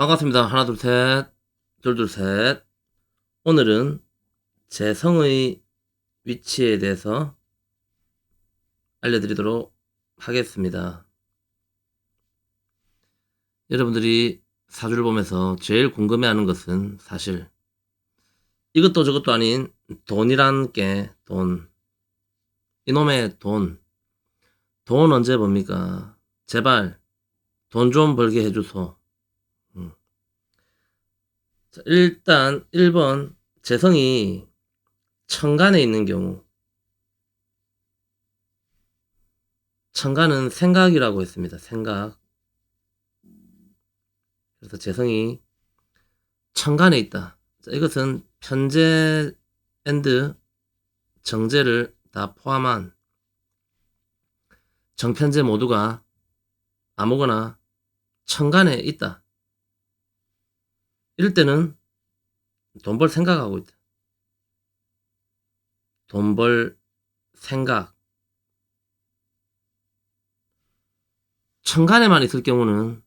반갑습니다. 하나, 둘, 셋. 둘, 둘, 셋. 오늘은 재성의 위치에 대해서 알려드리도록 하겠습니다. 여러분들이 사주를 보면서 제일 궁금해하는 것은 사실 이것도 저것도 아닌 돈이란 게 돈. 이놈의 돈. 돈 언제 봅니까? 제발 돈 좀 벌게 해주소. 자, 일단 1번 재성이 천간에 있는 경우, 천간은 생각이라고 했습니다. 생각. 그래서 재성이 천간에 있다. 자, 이것은 편재 앤드 정재를 다 포함한 정편재 모두가 아무거나 천간에 있다. 이럴 때는 돈 벌 생각하고 있다. 돈 벌 생각. 천간에만 있을 경우는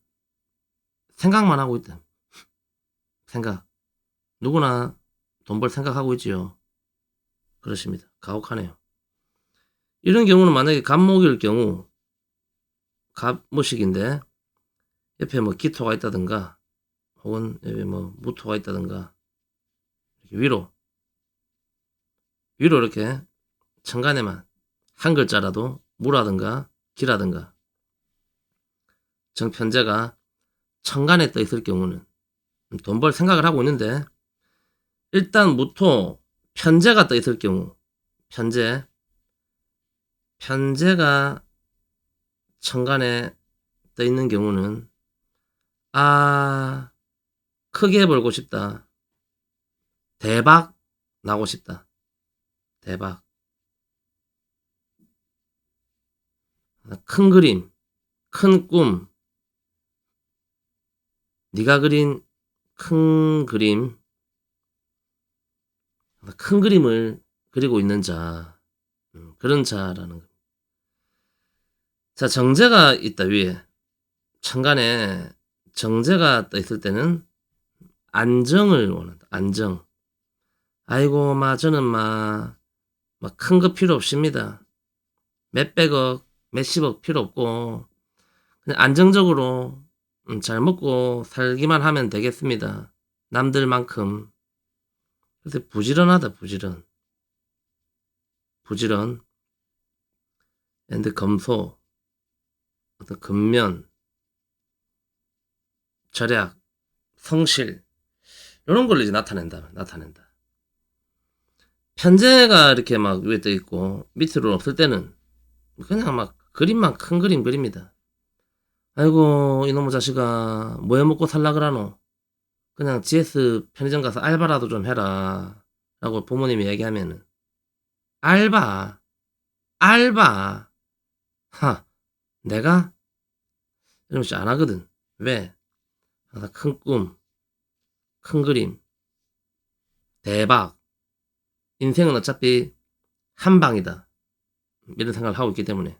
생각만 하고 있다. 생각. 누구나 돈 벌 생각하고 있지요. 그렇습니다. 가혹하네요. 이런 경우는 만약에 갑목일 경우, 갑무식인데 옆에 뭐 기토가 있다든가 혹은 옆에 뭐 무토가 있다든가 이렇게 위로 이렇게 천간에만 한 글자라도 무라든가 기라든가 정편재가 천간에 떠 있을 경우는 돈 벌 생각을 하고 있는데, 일단 무토 편재가 떠 있을 경우, 편재가 천간에 떠 있는 경우는 크게 벌고 싶다. 대박 나고 싶다. 대박. 큰 그림, 큰 꿈, 네가 그린 큰 그림, 큰 그림을 그리고 있는 자, 그런 자라는 거. 자, 정제가 있다 위에. 천간에 정제가 떠 있을 때는 안정을 원한다. 안정. 아이고, 저는 큰 거 필요 없습니다. 몇백억, 몇십억 필요 없고 그냥 안정적으로 잘 먹고 살기만 하면 되겠습니다. 남들만큼. 그래서 부지런하다. 부지런. 앤드 검소, 어떤 근면, 절약, 성실, 이런 걸 이제 나타낸다. 편재가 이렇게 위에 떠 있고 밑으로 없을 때는 그냥 그림만 큰 그림 그립니다. 아이고, 이놈의 자식아, 뭐 해먹고 살라 그러노? 그냥 GS 편의점 가서 알바라도 좀 해라. 라고 부모님이 얘기하면은, 알바. 내가? 이러면서 안 하거든. 왜? 항상 큰 꿈, 큰 그림, 대박. 인생은 어차피 한 방이다. 이런 생각을 하고 있기 때문에.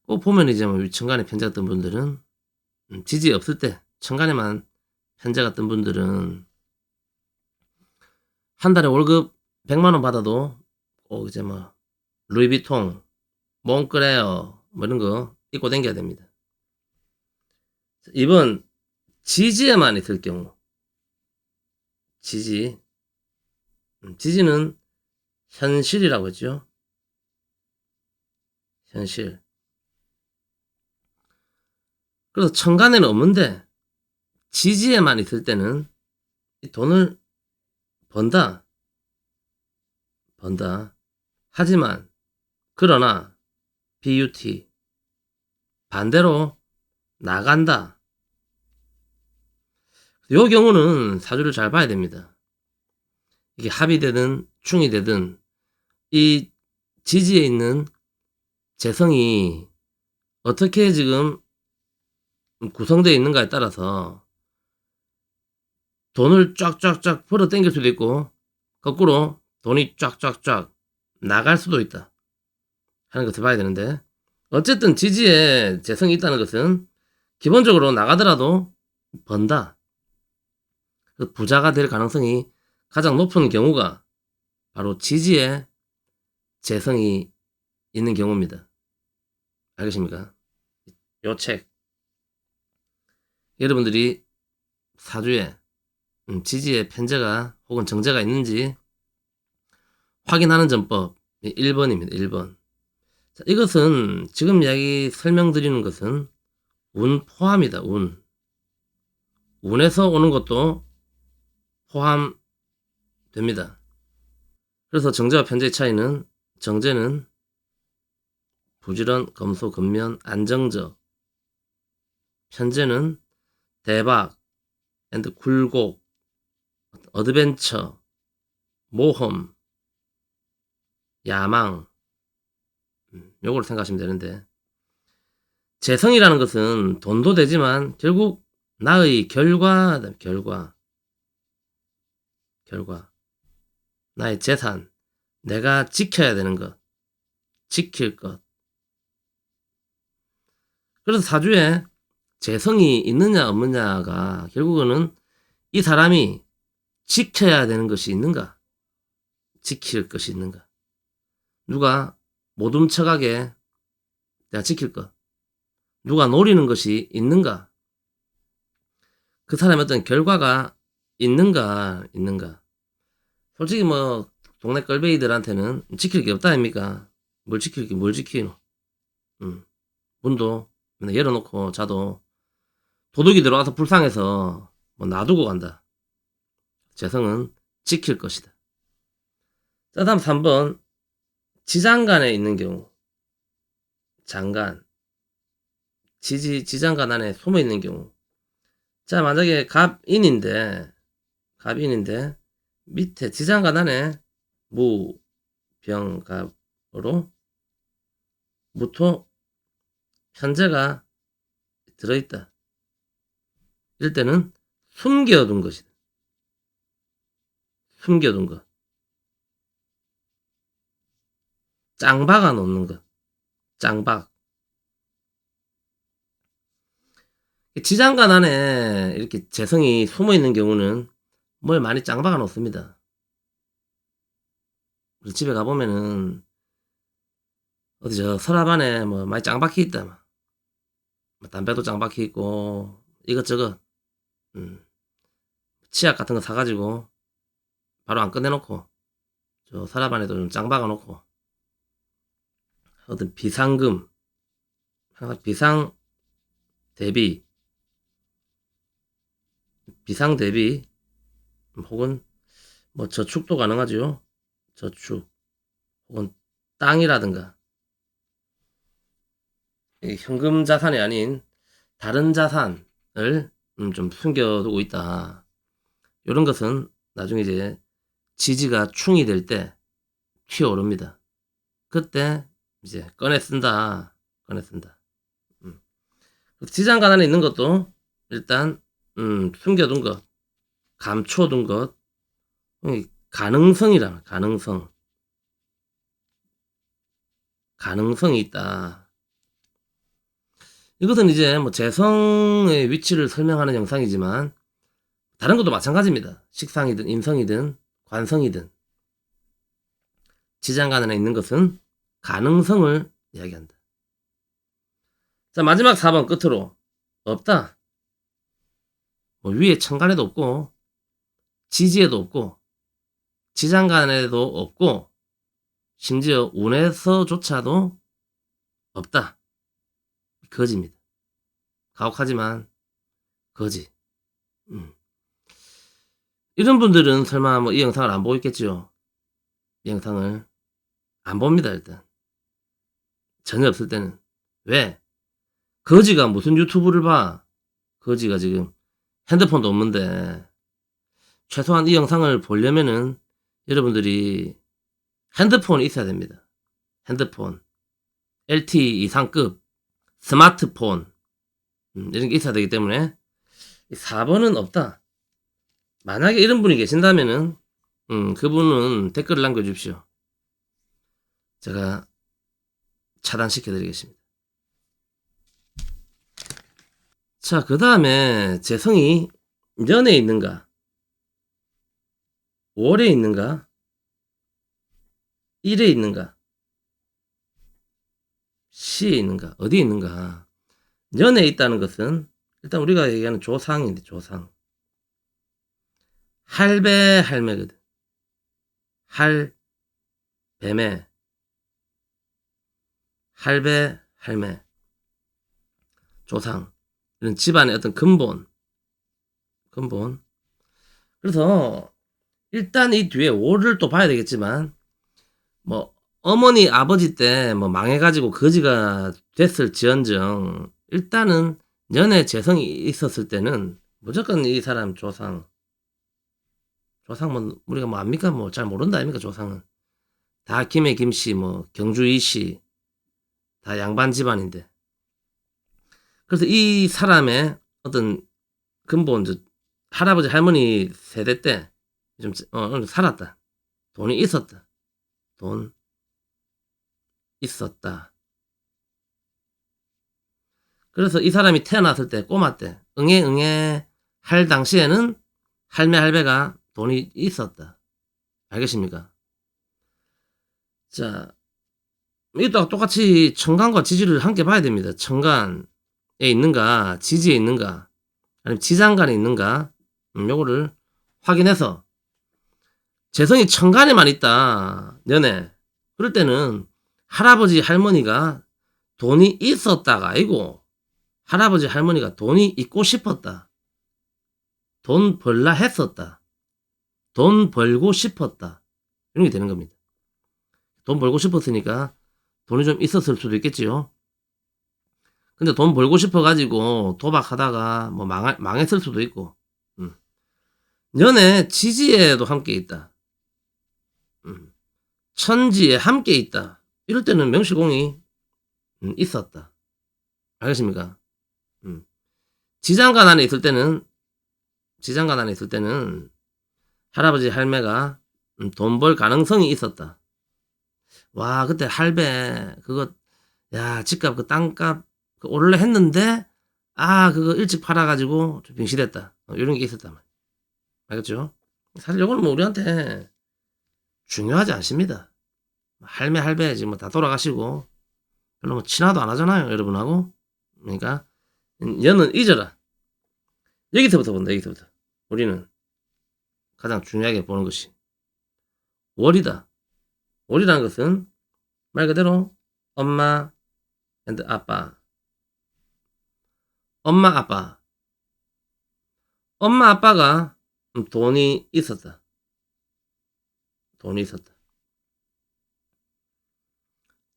꼭 보면 이제 천간에 편제 같은 분들은, 지지 없을 때, 천간에만 편제 같은 분들은, 한 달에 월급 100만원 받아도, 꼭 이제 루이비통, 몽크레어, 이런 거 입고 다녀야 됩니다. 이번 지지에만 있을 경우, 지지는 현실이라고 했죠. 현실. 그래서 천간에는 없는데 지지에만 있을 때는 돈을 번다. 하지만 그러나 BUT 반대로 나간다. 이 경우는 사주를 잘 봐야 됩니다. 이게 합이 되든 충이 되든 이 지지에 있는 재성이 어떻게 지금 구성되어 있는가에 따라서 돈을 쫙쫙쫙 벌어 당길 수도 있고 거꾸로 돈이 쫙쫙쫙 나갈 수도 있다 하는 것을 봐야 되는데, 어쨌든 지지에 재성이 있다는 것은 기본적으로 나가더라도 번다. 부자가 될 가능성이 가장 높은 경우가 바로 지지에 재성이 있는 경우입니다. 알겠습니까? 요 책. 여러분들이 사주에 지지에 편재가 혹은 정제가 있는지 확인하는 전법 1번입니다. 1번. 자, 이것은 지금 이야기 설명드리는 것은 운 포함이다. 운에서 오는 것도 포함됩니다. 그래서 정제와 편제의 차이는 정제는 부지런, 검소, 근면, 안정적. 편제는 대박, 앤드 굴곡, 어드벤처, 모험, 야망. 요걸 생각하시면 되는데, 재성이라는 것은 돈도 되지만 결국 나의 결과. 나의 재산, 내가 지켜야 되는 것, 지킬 것. 그래서 사주에 재성이 있느냐 없느냐가 결국은 이 사람이 지켜야 되는 것이 있는가, 지킬 것이 있는가. 누가 못 훔쳐가게 내가 지킬 것, 누가 노리는 것이 있는가, 그 사람의 어떤 결과가 있는가. 솔직히 뭐 동네 껄베이들한테는 지킬 게 없다 아닙니까? 뭘 지키노. 문도 맨날 열어놓고 자도 도둑이 들어와서 불쌍해서 뭐 놔두고 간다. 재성은 지킬 것이다. 자, 다음 3번. 지장간에 있는 경우. 장간. 지장간 안에 숨어 있는 경우. 자, 만약에 갑인인데 밑에 지장간 안에 무, 병, 갑으로 무토, 편제가 들어있다. 이럴 때는 숨겨둔 것이다. 숨겨둔 것. 짱박아 놓는 것. 짱박. 지장간 안에 이렇게 재성이 숨어 있는 경우는 뭘 많이 짱박아 놓습니다. 집에 가보면은 어디 저 서랍 안에 뭐 많이 짱박혀 있다. 뭐 담배도 짱박혀 있고 이것저것 치약 같은 거 사가지고 바로 안 꺼내놓고 저 서랍 안에도 좀 짱박아 놓고 어떤 비상금, 비상 대비 혹은 뭐 저축도 가능하죠. 저축 혹은 땅이라든가 현금 자산이 아닌 다른 자산을 좀 숨겨두고 있다. 이런 것은 나중에 이제 지지가 충이 될 때 튀어오릅니다. 그때 이제 꺼내 쓴다. 지장간 안에 있는 것도 일단 숨겨둔 것, 감춰둔 것, 가능성이 있다. 이것은 이제 뭐 재성의 위치를 설명하는 영상이지만 다른 것도 마찬가지입니다. 식상이든 임성이든 관성이든 지장간 안에 있는 것은 가능성을 이야기한다. 자, 마지막 4번 끝으로 없다. 뭐 위에 천간에도 없고 지지에도 없고 지장간에도 없고 심지어 운에서조차도 없다. 거지입니다. 가혹하지만 거지. 이런 분들은 설마 뭐 이 영상을 안 보고 있겠죠? 이 영상을 안 봅니다. 일단 전혀 없을 때는. 왜? 거지가 무슨 유튜브를 봐? 거지가 지금 핸드폰도 없는데 최소한 이 영상을 보려면은 여러분들이 핸드폰이 있어야 됩니다. 핸드폰, LTE 이상급 스마트폰 이런 게 있어야 되기 때문에 4번은 없다. 만약에 이런 분이 계신다면은 그분은 댓글을 남겨주십시오. 제가 차단시켜 드리겠습니다. 자, 그 다음에 재성이 년에 있는가, 월에 있는가, 일에 있는가, 시에 있는가, 어디에 있는가. 년에 있다는 것은 일단 우리가 얘기하는 조상인데, 조상. 할배, 할매거든. 할, 배매, 할배, 할매, 조상. 이런 집안의 어떤 근본. 그래서 일단 이 뒤에 월을 또 봐야 되겠지만, 뭐 어머니 아버지 때 뭐 망해가지고 거지가 됐을지언정 일단은 년에 재성이 있었을 때는 무조건 이 사람 조상 뭐 우리가 뭐 압니까? 뭐 잘 모른다 아닙니까? 조상은 다 김해 김씨 뭐 경주 이씨 다 양반 집안인데, 그래서 이 사람의 어떤 근본 할아버지 할머니 세대 때 좀 살았다, 돈이 있었다, 돈 있었다. 그래서 이 사람이 태어났을 때 꼬마 때 응애 할 당시에는 할매 할배가 돈이 있었다. 알겠습니까? 자, 이것도 똑같이 천간과 지지를 함께 봐야 됩니다. 천간에 있는가, 지지에 있는가, 아니면 지장간에 있는가, 요거를 확인해서 재성이 천간에만 있다, 년에. 그럴 때는 할아버지 할머니가 돈이 있었다가 아니고 할아버지 할머니가 돈이 있고 싶었다, 돈 벌라 했었다, 돈 벌고 싶었다, 이런 게 되는 겁니다. 돈 벌고 싶었으니까 돈이 좀 있었을 수도 있겠지요. 근데 돈 벌고 싶어가지고 도박하다가 뭐 망했을 수도 있고. 년에 지지에도 함께 있다, 천지에 함께 있다, 이럴 때는 명실공히 있었다. 알겠습니까? 지장간 안에 있을 때는 할아버지 할매가 돈 벌 가능성이 있었다. 와, 그때 할배 그거, 야, 집값 그 땅값 그 오를래 했는데 그거 일찍 팔아가지고 좀 빙시됐다, 이런 게 있었단 말이야. 알겠죠? 사실 이거는 뭐 우리한테 중요하지 않습니다. 할배 지금 뭐 다 돌아가시고 별로 뭐 친화도 안 하잖아요, 여러분하고. 그러니까 년은 잊어라. 여기서부터 본다. 여기서부터 우리는 가장 중요하게 보는 것이 월이다. 월이라는 것은 말 그대로 엄마 and 아빠. 엄마 아빠가 돈이 있었다.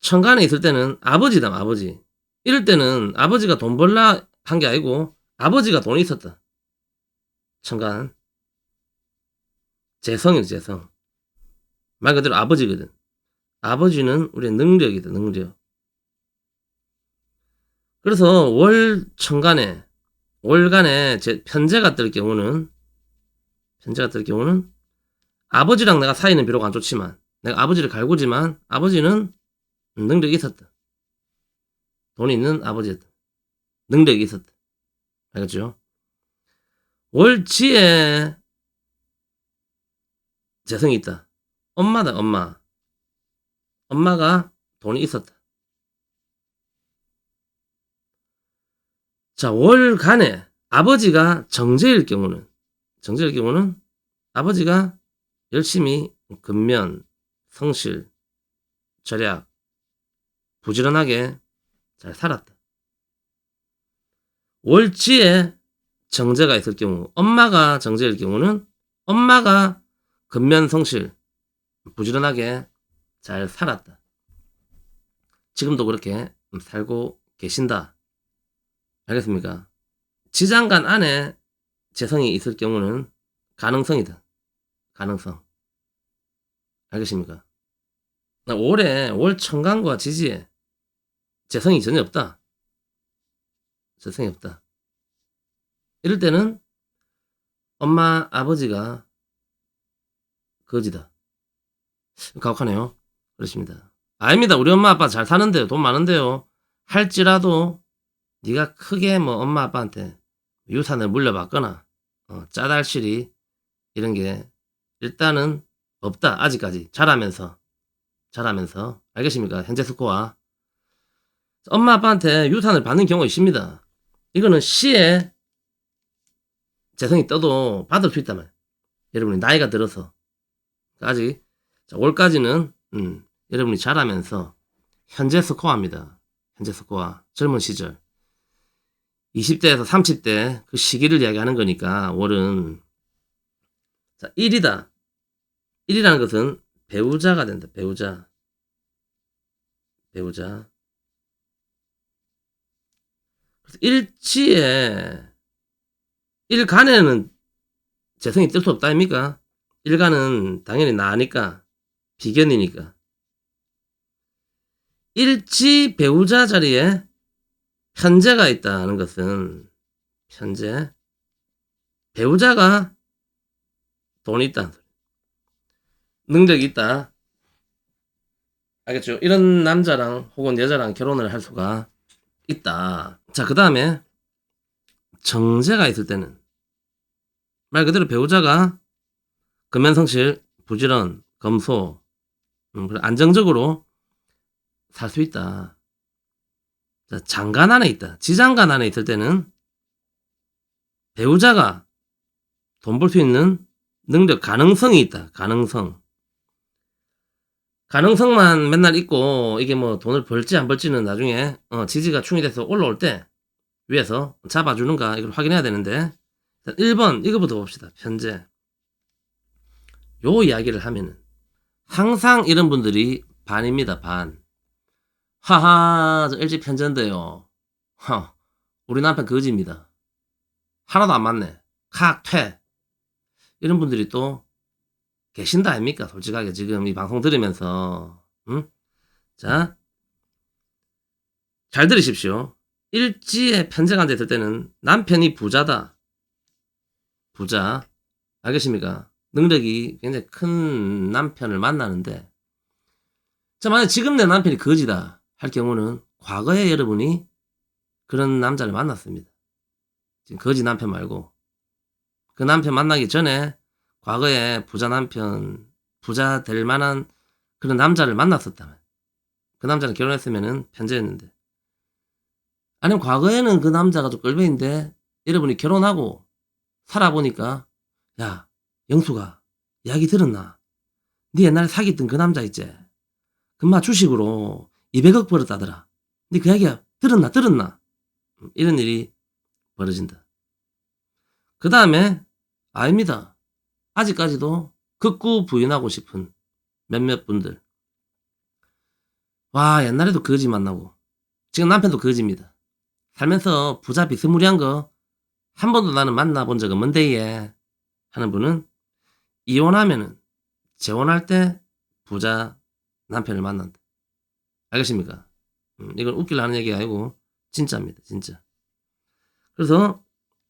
천간에 있을 때는 아버지다, 아버지. 이럴 때는 아버지가 돈 벌라 한 게 아니고 아버지가 돈이 있었다. 천간. 재성이죠, 재성. 말 그대로 아버지거든. 아버지는 우리의 능력이다, 능력. 그래서 월간에 편제가 뜰 경우는 아버지랑 내가 사이는 비록 안 좋지만, 내가 아버지를 갈구지만 아버지는 능력이 있었다. 돈이 있는 아버지였다. 능력이 있었다. 알겠죠? 월지에 재성이 있다. 엄마다, 엄마. 엄마가 돈이 있었다. 자, 월간에 아버지가 정제일 경우는 아버지가 열심히 근면, 성실, 절약, 부지런하게 잘 살았다. 월지에 정제가 있을 경우, 엄마가 정제일 경우는 엄마가 근면, 성실, 부지런하게 잘 살았다. 지금도 그렇게 살고 계신다. 알겠습니까? 지장간 안에 재성이 있을 경우는 가능성이다. 가능성. 알겠습니까? 올해 월 천간과 지지에 재성이 전혀 없다. 재성이 없다. 이럴 때는 엄마 아버지가 거지다. 가혹하네요. 그렇습니다. 아닙니다. 우리 엄마 아빠 잘 사는데요, 돈 많은데요, 할지라도 네가 크게 뭐 엄마 아빠한테 유산을 물려받거나 짜달실이 이런 게 일단은 없다. 아직까지 자라면서 알겠습니까? 현재 스코어. 엄마 아빠한테 유산을 받는 경우가 있습니다. 이거는 시에 재성이 떠도 받을 수 있단 말이에요. 여러분이 나이가 들어서 아직 올까지는 여러분이 자라면서 현재 스코어입니다. 현재 스코어. 젊은 시절 20대에서 30대 그 시기를 이야기하는 거니까 월은 자 1이다. 1이라는 것은 배우자가 된다. 배우자. 그래서 일지에 일간에는 재성이 뜰 수 없다 아닙니까? 일간은 당연히 나니까 비견이니까 일지 배우자 자리에 편재가 있다는 것은 편재 배우자가 돈이 있다 능력이 있다 알겠죠? 이런 남자랑 혹은 여자랑 결혼을 할 수가 있다. 자, 그 다음에 정제가 있을 때는 말 그대로 배우자가 근면성실, 부지런, 검소, 안정적으로 살 수 있다. 자, 장간 안에 있다. 지장간 안에 있을 때는 배우자가 돈 벌 수 있는 능력, 가능성이 있다. 가능성만 맨날 있고 이게 뭐 돈을 벌지 안 벌지는 나중에 지지가 충이 돼서 올라올 때 위에서 잡아주는가 이걸 확인해야 되는데 1번 이거부터 봅시다. 편제 요 이야기를 하면은 항상 이런 분들이 반입니다. 반. 하하 저 LG 편제인데요. 우리 남편 거지입니다. 하나도 안 맞네. 퇴. 이런 분들이 또 계신다 아닙니까? 솔직하게 지금 이 방송 들으면서 자, 잘 들으십시오. 일지에 편제가 앉아있을 때는 남편이 부자다. 부자. 알겠습니까? 능력이 굉장히 큰 남편을 만나는데 자, 만약 지금 내 남편이 거지다 할 경우는 과거에 여러분이 그런 남자를 만났습니다. 지금 거지 남편 말고 그 남편 만나기 전에 과거에 부자 남편, 부자 될 만한 그런 남자를 만났었다면 그 남자는 결혼했으면은 편제였는데 아니면 과거에는 그 남자가 좀 꼴배인데 여러분이 결혼하고 살아보니까 야 영수가 이야기 들었나? 네 옛날에 사귀었던 그 남자 있지? 금마 주식으로 200억 벌었다더라. 근데 그 이야기야 들었나? 이런 일이 벌어진다. 그 다음에 아닙니다. 아직까지도 극구 부인하고 싶은 몇몇 분들. 와 옛날에도 거지 만나고 지금 남편도 거지입니다. 살면서 부자 비스무리한 거 한 번도 나는 만나본 적은 뭔데예 하는 분은 이혼하면은 재혼할 때 부자 남편을 만난다. 알겠습니까? 이건 웃기려 하는 얘기가 아니고 진짜입니다. 진짜. 그래서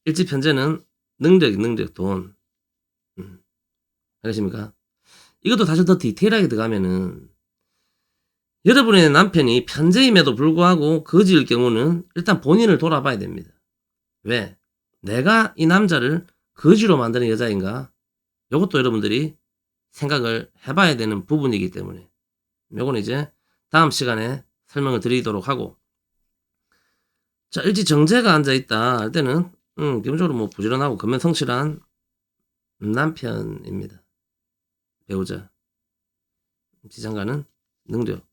일지편제는 능력, 돈. 알겠습니까? 이것도 사실 더 디테일하게 들어가면은 여러분의 남편이 편제임에도 불구하고 거지일 경우는 일단 본인을 돌아봐야 됩니다. 왜? 내가 이 남자를 거지로 만드는 여자인가? 이것도 여러분들이 생각을 해봐야 되는 부분이기 때문에 요거는 이제 다음 시간에 설명을 드리도록 하고 자 일지정제가 앉아있다 할 때는 기본적으로 뭐 부지런하고 근면성실한 남편입니다. 배우자 지장가는 능력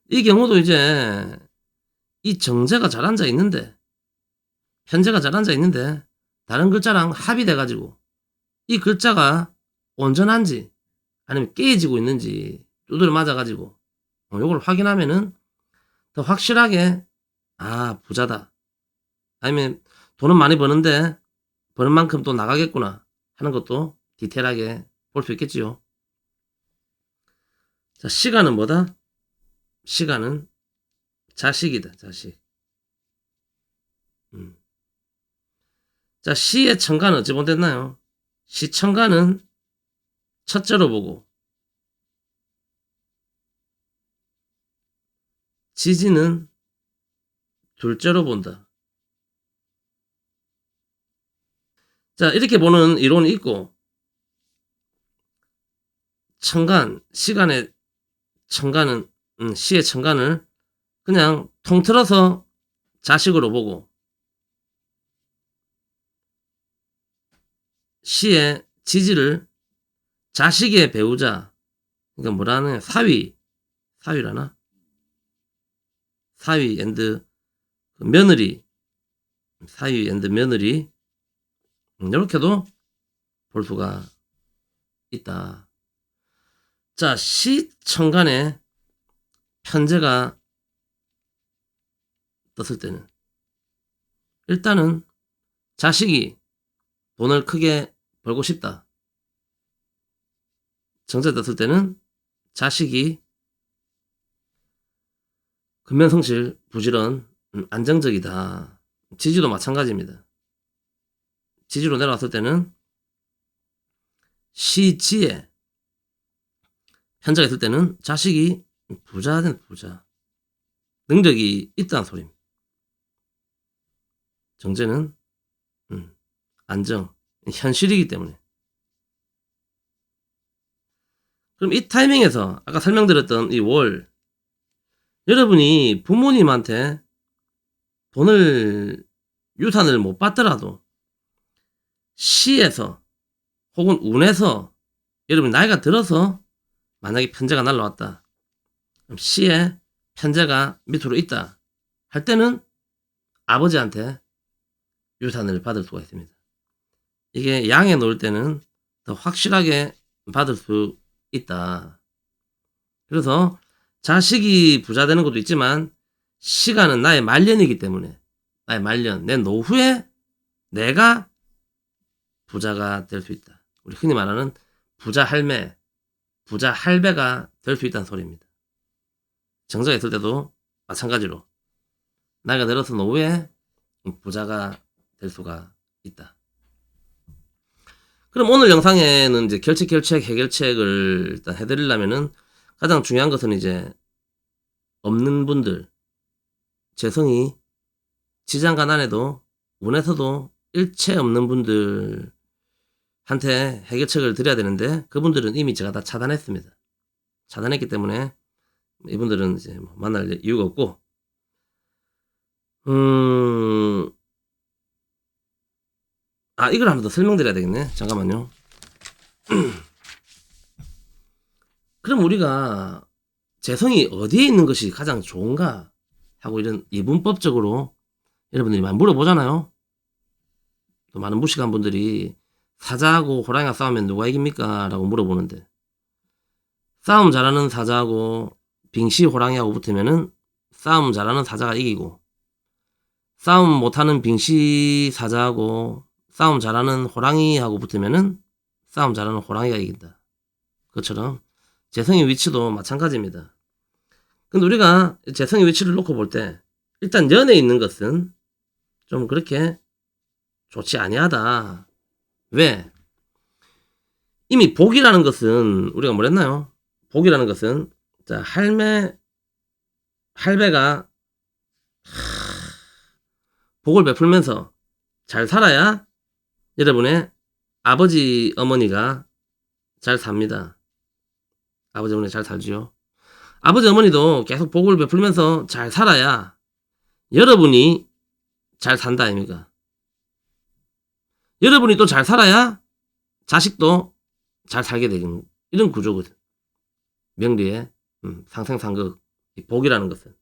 이 경우도 이제 이 정제가 잘 앉아있는데 편제가 잘 앉아있는데 다른 글자랑 합의돼가지고 이 글자가 온전한지 아니면 깨지고 있는지 두드려 맞아가지고 요걸 확인하면은 더 확실하게 부자다 아니면 돈은 많이 버는데 버는 만큼 또 나가겠구나 하는 것도 디테일하게 볼 수 있겠지요. 자 시간은 뭐다? 시간은 자식이다. 자식. 자 시의 천간은 어찌 본댔나요? 시천간은 첫째로 보고 지지는 둘째로 본다. 자, 이렇게 보는 이론이 있고, 시의 천간을 그냥 통틀어서 자식으로 보고, 시의 지지를 자식의 배우자, 그러니까 뭐라는 사위라나? 사위 앤드 며느리, 이렇게도 볼 수가 있다. 자, 시천간에 편제가 떴을 때는 일단은 자식이 돈을 크게 벌고 싶다. 정제 떴을 때는 자식이 근면성실, 부지런, 안정적이다. 지지도 마찬가지입니다. 지지로 내려왔을 때는 시지에 편제가 있을 때는 자식이 부자. 능력이 있다는 소리입니다. 정제는 안정, 현실이기 때문에. 그럼 이 타이밍에서 아까 설명드렸던 이 월, 여러분이 부모님한테 유산을 못 받더라도 시에서 혹은 운에서 여러분이 나이가 들어서 만약에 편제가 날라왔다. 그럼 시에 편제가 밑으로 있다 할 때는 아버지한테 유산을 받을 수가 있습니다. 이게 양에 놓을 때는 더 확실하게 받을 수 있다. 그래서 자식이 부자 되는 것도 있지만 시간은 나의 말년이기 때문에 나의 말년, 내 노후에 내가 부자가 될 수 있다. 우리 흔히 말하는 부자 할매, 부자 할배가 될 수 있다는 소리입니다. 정제가 있을 때도 마찬가지로 나이가 들어서 노후에 부자가 될 수가 있다. 그럼 오늘 영상에는 이제 결책, 해결책을 일단 해드리려면은 가장 중요한 것은 이제 없는 분들, 재성이 지장간 안에도 운에서도 일체 없는 분들한테 해결책을 드려야 되는데 그분들은 이미 제가 다 차단했습니다. 차단했기 때문에 이분들은 이제 뭐 만날 이유가 없고, 이걸 한 번 더 설명드려야 되겠네. 잠깐만요. 그럼 우리가 재성이 어디에 있는 것이 가장 좋은가 하고 이런 이분법적으로 여러분들이 많이 물어보잖아요. 또 많은 무식한 분들이 사자하고 호랑이가 싸우면 누가 이깁니까? 라고 물어보는데, 싸움 잘하는 사자하고 빙시 호랑이하고 붙으면은 싸움 잘하는 사자가 이기고, 싸움 못하는 빙시 사자하고 싸움 잘하는 호랑이하고 붙으면은 싸움 잘하는 호랑이가 이긴다. 그것처럼 재성의 위치도 마찬가지입니다. 근데 우리가 재성의 위치를 놓고 볼 때 일단 연에 있는 것은 좀 그렇게 좋지 아니하다. 왜? 이미 복이라는 것은 우리가 뭐랬나요? 복이라는 것은 자, 할배가 복을 베풀면서 잘 살아야 여러분의 아버지 어머니가 잘 삽니다. 아버지 어머니 잘 살지요. 아버지 어머니도 계속 복을 베풀면서 잘 살아야 여러분이 잘 산다 아닙니까? 여러분이 또 잘 살아야 자식도 잘 살게 되는 이런 구조거든. 명리의 상생상극, 복이라는 것은.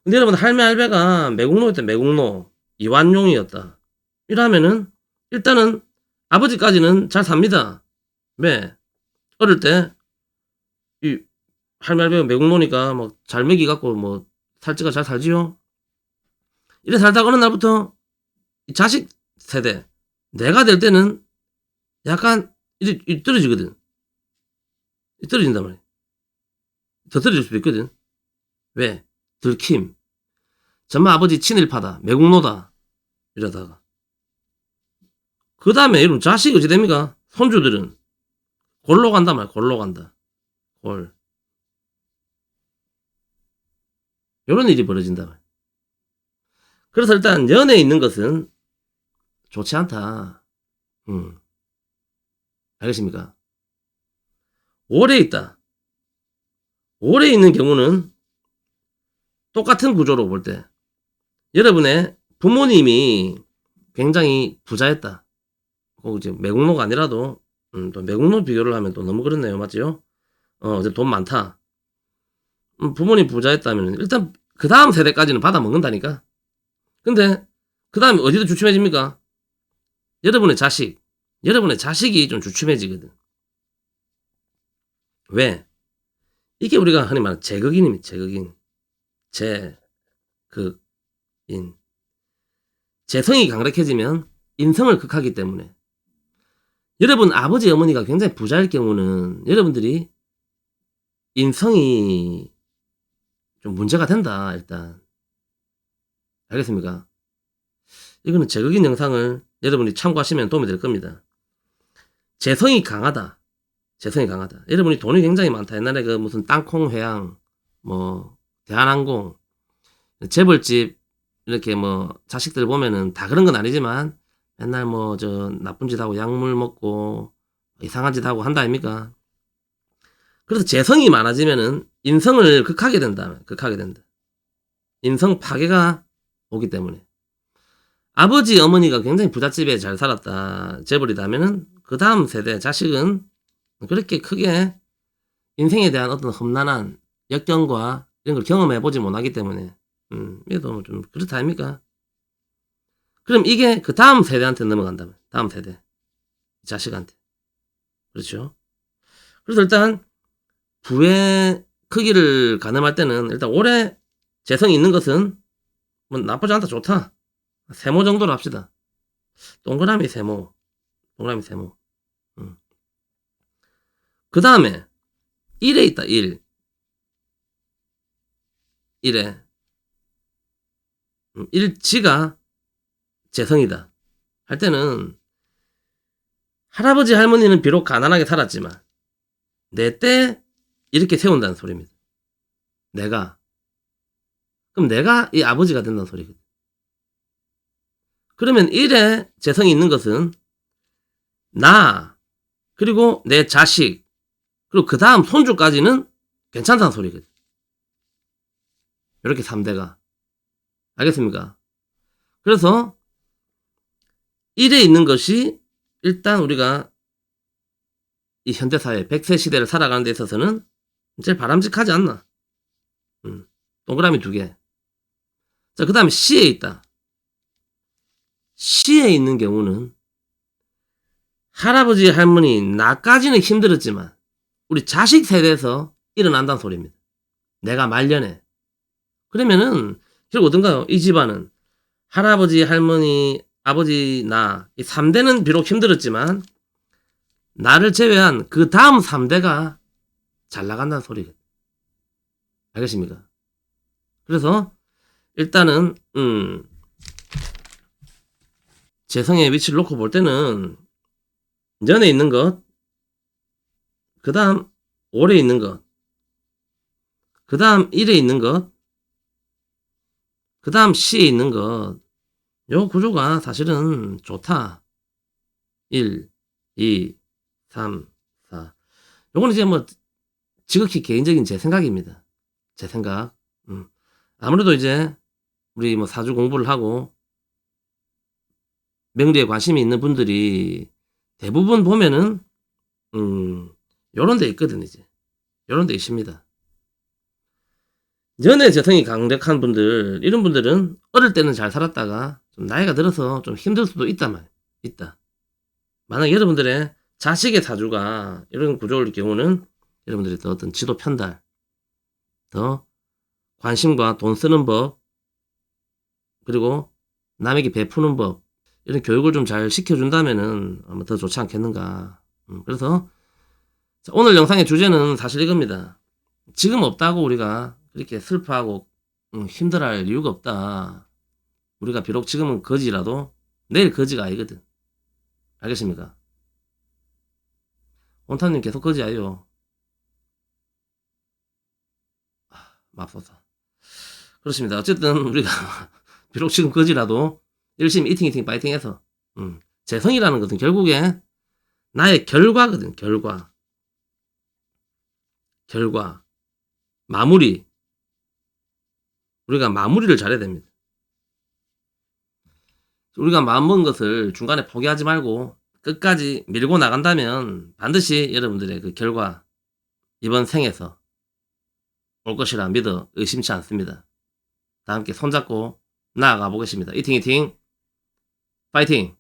근데 여러분 할배가 매국노였다. 매국노 이완용이었다. 이러면은 일단은 아버지까지는 잘 삽니다. 왜? 어릴 때 이 할배가 매국노니까 뭐 잘 먹이갖고 뭐 살찌가 잘 살지요. 이래 살다가 어느 날부터 자식 세대 내가 될 때는 약간 이제 떨어지거든. 떨어진단 말이야. 더 떨어질 수도 있거든. 왜? 들킴. 정말 아버지 친일파다. 매국노다. 이러다가. 그 다음에 이런 자식이 어찌 됩니까? 손주들은 골로 간단 말이야. 골로 간다. 골. 이런 일이 벌어진단 말이야. 그래서 일단 연에 있는 것은 좋지 않다. 알겠습니까? 오래 있다. 오래 있는 경우는 똑같은 구조로 볼 때 여러분의 부모님이 굉장히 부자였다. 꼭 이제 매국노가 아니라도 또 매국노 비교를 하면 또 너무 그렇네요. 맞지요? 이제 돈 많다. 부모님 부자였다면 일단 그 다음 세대까지는 받아 먹는다니까. 근데 그 다음에 어디도 주춤해집니까? 여러분의 자식이 좀 주춤해지거든. 왜? 이게 우리가 흔히 말하는 제극인입니다. 제극인. 재성이 강력해지면 인성을 극하기 때문에 여러분 아버지 어머니가 굉장히 부자일 경우는 여러분들이 인성이 좀 문제가 된다. 일단 알겠습니까? 이거는 제극인 영상을 여러분이 참고하시면 도움이 될 겁니다. 재성이 강하다. 여러분이 돈이 굉장히 많다. 옛날에 그 무슨 땅콩 회항, 뭐 대한항공, 재벌집 이렇게 뭐 자식들 보면은 다 그런 건 아니지만 맨날 뭐 저 나쁜 짓 하고 약물 먹고 이상한 짓 하고 한다 아닙니까? 그래서 재성이 많아지면은 인성을 극하게 된다. 인성 파괴가 오기 때문에. 아버지 어머니가 굉장히 부잣집에 잘 살았다. 재벌이다면은 그 다음 세대 자식은 그렇게 크게 인생에 대한 어떤 험난한 역경과 이런 걸 경험해보지 못하기 때문에 이것도 좀 그렇다 아닙니까? 그럼 이게 그 다음 세대한테 넘어간다면 다음 세대 자식한테 그렇죠? 그래서 일단 부의 크기를 가늠할 때는 일단 오래 재성이 있는 것은 뭐 나쁘지 않다 좋다 세모 정도로 합시다. 동그라미 세모 그 다음에 1에 있다 1에 일지가 재성이다 할 때는 할아버지 할머니는 비록 가난하게 살았지만 내 때 이렇게 세운다는 소리입니다. 그럼 내가 이 아버지가 된다는 소리거든. 그러면 1에 재성이 있는 것은 나 그리고 내 자식 그리고 그 다음 손주까지는 괜찮다는 소리거든. 이렇게 3대가 알겠습니까? 그래서 1에 있는 것이 일단 우리가 이 현대사회 100세 시대를 살아가는 데 있어서는 제일 바람직하지 않나. 동그라미 2개. 자, 그 다음에 C에 있다. C에 있는 경우는 할아버지 할머니 나까지는 힘들었지만 우리 자식 세대에서 일어난다는 소리입니다. 내가 말년에. 그러면은 결국 어떤가요? 이 집안은 할아버지 할머니 아버지 나 이 3대는 비록 힘들었지만 나를 제외한 그 다음 3대가 잘 나간다는 소리거든. 알겠습니까? 그래서 일단은 재성의 위치를 놓고 볼 때는 연에 있는 것, 그 다음 5에 있는 것, 그 다음 1에 있는 것, 그 다음 C에 있는 것, 요 구조가 사실은 좋다. 1, 2, 3, 4. 요거는 이제 뭐 지극히 개인적인 제 생각입니다. 제 생각. 아무래도 이제 우리 뭐 사주 공부를 하고 명리에 관심이 있는 분들이 대부분 보면은 요런 데 있거든 이제. 요런 데 있습니다. 연애 재성이 강력한 분들, 이런 분들은 어릴 때는 잘 살았다가 좀 나이가 들어서 좀 힘들 수도 있다. 만약 여러분들의 자식의 사주가 이런 구조일 경우는 여러분들이 더 어떤 지도 편달, 더 관심과 돈 쓰는 법, 그리고 남에게 베푸는 법, 이런 교육을 좀 잘 시켜준다면은 아마 더 좋지 않겠는가. 그래서 오늘 영상의 주제는 사실 이겁니다. 지금 없다고 우리가 그렇게 슬퍼하고 힘들어할 이유가 없다. 우리가 비록 지금은 거지라도 내일 거지가 아니거든. 알겠습니까? 온타님 계속 거지 아니요. 맙소사. 그렇습니다. 어쨌든 우리가 비록 지금 거지라도 열심히 이팅 파이팅해서 재성이라는 것은 결국에 나의 결과거든. 결과. 마무리. 우리가 마무리를 잘해야 됩니다. 우리가 마음먹은 것을 중간에 포기하지 말고 끝까지 밀고 나간다면 반드시 여러분들의 그 결과 이번 생에서 올 것이라 믿어 의심치 않습니다. 다 함께 손잡고 나아가 보겠습니다. 이팅 파이팅!